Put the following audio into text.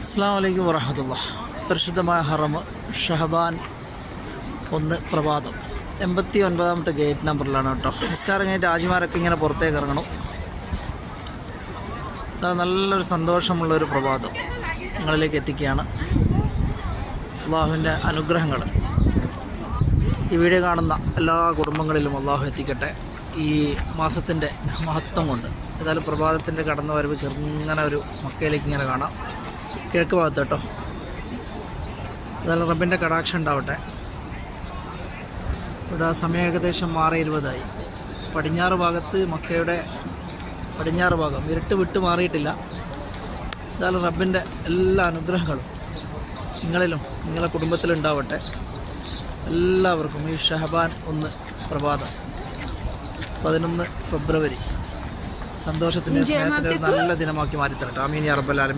അസ്സലാമു അലൈക്കും വറഹ്മത്തുള്ളാഹി. പരിശുദ്ധമായ ഹറം ഷഹബാൻ 1 പ്രഭാതം 89ാമത്തെ ഗേറ്റ് നമ്പറിലാണ് കേട്ടോ. നിസ്കാരം കഴിഞ്ഞിട്ട് ആജിമാരൊക്കെ ഇങ്ങനെ പുറത്തേക്ക് ഇറങ്ങണം. നല്ലൊരു സന്തോഷമുള്ളൊരു പ്രഭാതം നിങ്ങളിലേക്ക് എത്തിക്കുകയാണ്. അള്ളാഹുവിൻ്റെ അനുഗ്രഹങ്ങൾ ഈ വീഡിയോ കാണുന്ന എല്ലാ കുടുംബങ്ങളിലും അള്ളാഹു എത്തിക്കട്ടെ. ഈ മാസത്തിൻ്റെ മഹത്വം കൊണ്ട് ഏതായാലും പ്രഭാതത്തിൻ്റെ കടന്നു വരവ് ചെറുങ്ങനെ ഒരു മക്കയിലേക്ക് ഇങ്ങനെ കാണാം. കിഴക്ക് ഭാഗത്ത് കേട്ടോ. ഏതായാലും റബ്ബിൻ്റെ കടാക്ഷം ഉണ്ടാവട്ടെ. ഇവിടെ സമയം ഏകദേശം 6:20 പടിഞ്ഞാറ് ഭാഗത്ത് മക്കയുടെ പടിഞ്ഞാറ് ഭാഗം ഇരുട്ട് വിട്ട് മാറിയിട്ടില്ല. ഏതായാലും റബ്ബിൻ്റെ എല്ലാ അനുഗ്രഹങ്ങളും നിങ്ങളിലും നിങ്ങളെ കുടുംബത്തിലുണ്ടാവട്ടെ. എല്ലാവർക്കും ഈ ഷഹബാൻ 1 പ്രഭാതം 11 ഫെബ്രുവരി സന്തോഷത്തിൻ്റെ സ്നേഹത്തിൻ്റെ ഒരു നല്ല ദിനമാക്കി മാറ്റിത്തരട്ടെ. ആമീൻ യാ റബ്ബൽ ആലമീൻ.